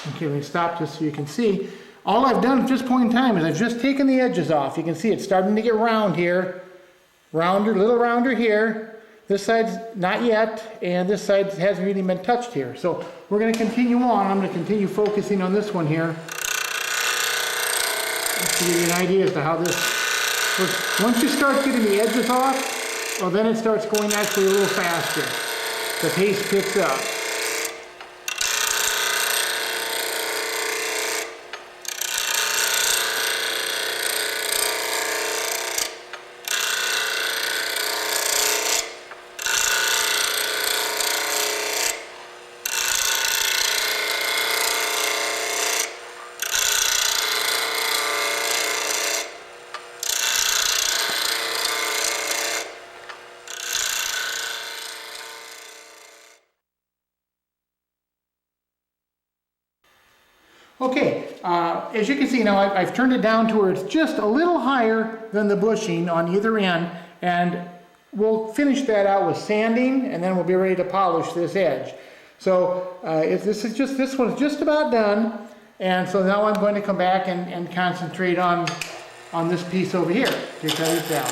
Okay, let me stop just so you can see. All I've done at this point in time is I've just taken the edges off. You can see it's starting to get round here. Rounder, little rounder here. This side's not yet, and this side hasn't really been touched here. So we're going to continue on. I'm going to continue focusing on this one here. Just to give you an idea as to how this works. Once you start getting the edges off, well, then it starts going actually a little faster. The pace picks up. Okay, as you can see now, I've turned it down to where it's just a little higher than the bushing on either end, and we'll finish that out with sanding, and then we'll be ready to polish this edge. So this one's just about done, and so now I'm going to come back and concentrate on this piece over here to cut it down.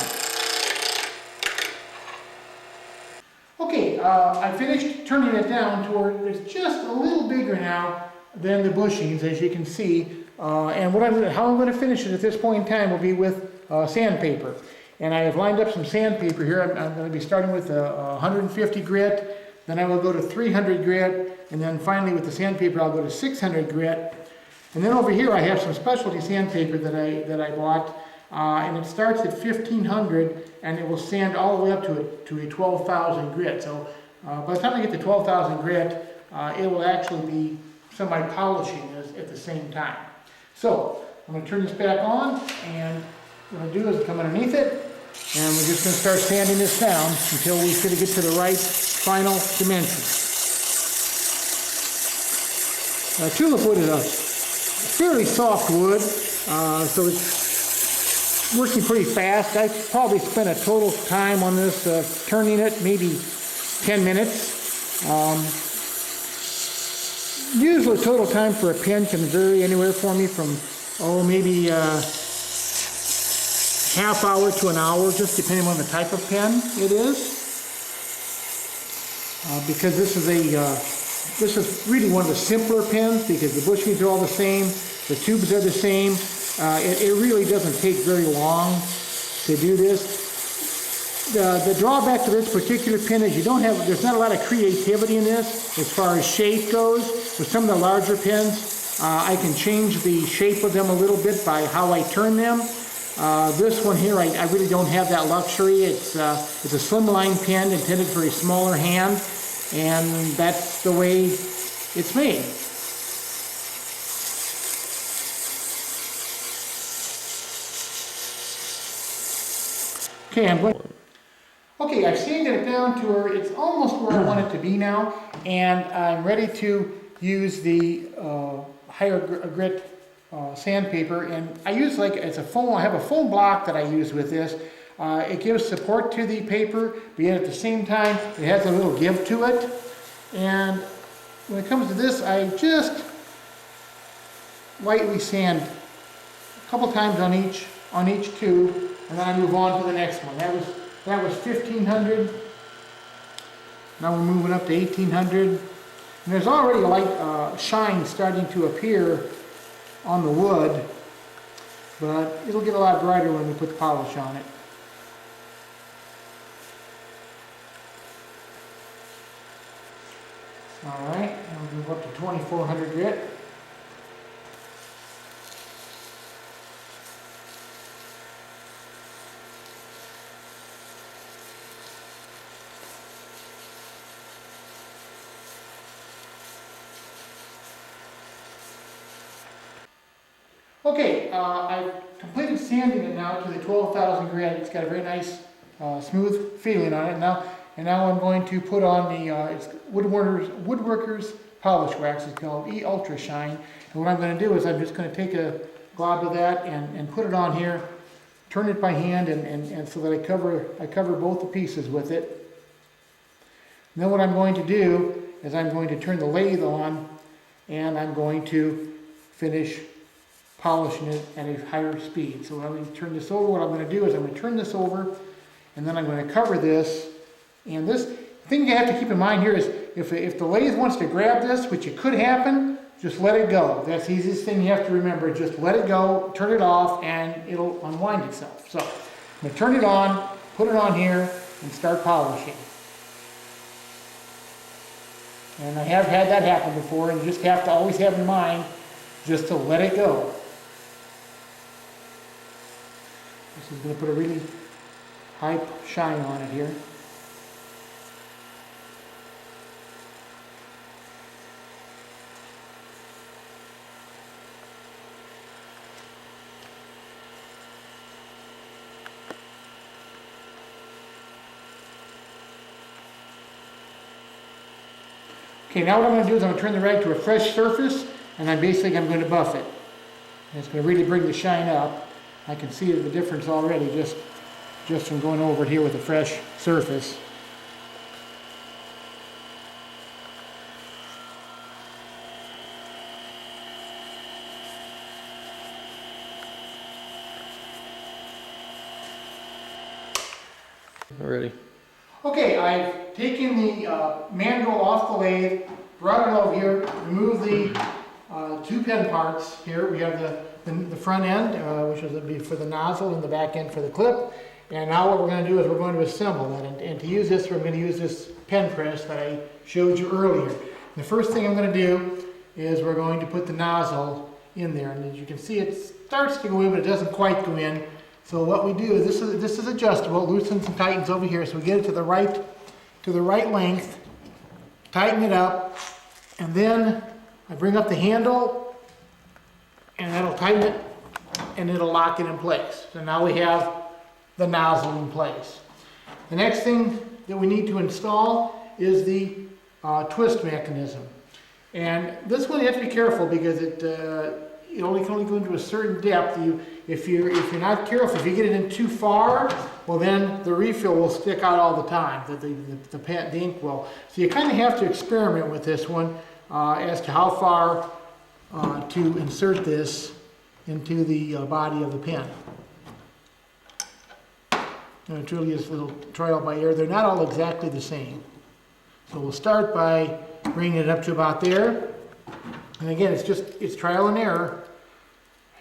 Okay, I finished turning it down to where it's just a little bigger now than the bushings, as you can see. And how I'm going to finish it at this point in time will be with sandpaper. And I have lined up some sandpaper here. I'm going to be starting with 150 grit, then I will go to 300 grit, and then finally with the sandpaper I'll go to 600 grit. And then over here I have some specialty sandpaper that I bought, and it starts at 1500 and it will sand all the way up to a 12,000 grit. So by the time I get to 12,000 grit, it will actually be semi-polishing at the same time. So I'm going to turn this back on, and what I'm going to do is come underneath it, and we're just going to start sanding this down until we sort of get to the right final dimension. Tulip wood is a fairly soft wood, so it's working pretty fast. I probably spent a total time on this turning it, maybe 10 minutes. Usually total time for a pen can vary anywhere for me from, maybe half hour to an hour, just depending on the type of pen it is. Because this is really one of the simpler pens, because the bushings are all the same, the tubes are the same. It really doesn't take very long to do this. The drawback to this particular pen is there's not a lot of creativity in this as far as shape goes. With some of the larger pens, I can change the shape of them a little bit by how I turn them. This one here, I really don't have that luxury. It's a slimline pen intended for a smaller hand, and that's the way it's made. Okay, Okay, I've sanded it down to where it's almost where I want it to be now, and I'm ready to use the higher grit sandpaper. And I use I have a foam block that I use with this. It gives support to the paper, but yet at the same time it has a little give to it. And when it comes to this, I just lightly sand a couple times on each tube, and then I move on to the next one. That was 1500. Now we're moving up to 1800. And there's already light shine starting to appear on the wood, but it'll get a lot brighter when we put the polish on it. Alright, and we'll move up to 2400 grit. Okay, I've completed sanding it now to the 12,000 grit. It's got a very nice smooth feeling on it now. And now I'm going to put on the it's Woodworkers Polish Wax. It's called E-Ultra Shine. And what I'm going to do is I'm just going to take a glob of that and put it on here, turn it by hand, and so that I cover both the pieces with it. And then what I'm going to do is I'm going to turn the lathe on and I'm going to finish polishing it at a higher speed. So when we turn this over, what I'm going to do is I'm going to turn this over, and then I'm going to cover this. And this thing you have to keep in mind here is if the lathe wants to grab this, which it could happen, just let it go. That's the easiest thing you have to remember. Just let it go, turn it off, and it'll unwind itself. So I'm going to turn it on, put it on here, and start polishing. And I have had that happen before, and you just have to always have in mind just to let it go. This is going to put a really high shine on it here. Okay, now what I'm going to do is I'm going to turn the rag to a fresh surface, and I'm going to buff it. And it's going to really bring the shine up. I can see the difference already just from going over it here with a fresh surface. Ready. Okay, I've taken the mandrel off the lathe, brought it over here, removed the two pen parts. Here we have the front end, which is for the nozzle, and the back end for the clip. And now what we're going to do is we're going to assemble that. And to use this, we're going to use this pen press that I showed you earlier. And the first thing I'm going to do is we're going to put the nozzle in there. And as you can see, it starts to go in, but it doesn't quite go in. So what we do is this is adjustable, it loosens and tightens over here, so we get it to the right length, tighten it up, and then I bring up the handle, and that'll tighten it, and it'll lock it in place. So now we have the nozzle in place. The next thing that we need to install is the twist mechanism. And this one you have to be careful because it only can go into a certain depth. If you're not careful, if you get it in too far, well then the refill will stick out all the time. The ink will. So you kind of have to experiment with this one as to how far to insert this into the body of the pen. And it really is a little trial by error. They're not all exactly the same. So we'll start by bringing it up to about there. And again, it's trial and error.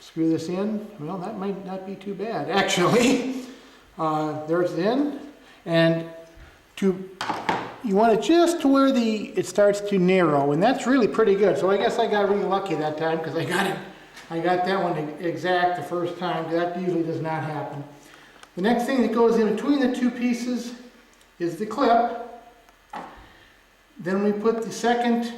Screw this in. Well, that might not be too bad, actually. There's the end. And you want it just to where it starts to narrow, and that's really pretty good. So I guess I got really lucky that time because I got that one exact the first time. That usually does not happen. The next thing that goes in between the two pieces is the clip. Then we put the second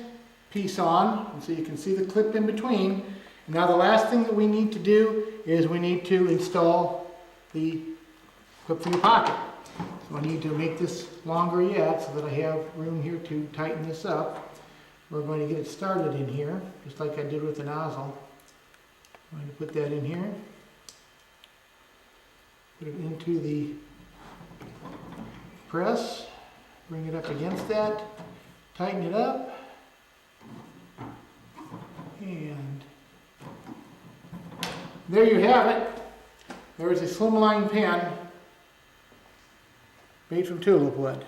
piece on, so you can see the clip in between. And now the last thing that we need to do is we need to install the clip for your pocket. So I need to make this longer yet so that I have room here to tighten this up. We're going to get it started in here, just like I did with the nozzle. I'm going to put that in here. Put it into the press, bring it up against that, tighten it up, and there you have it. There's a slimline pen made from tulip wood.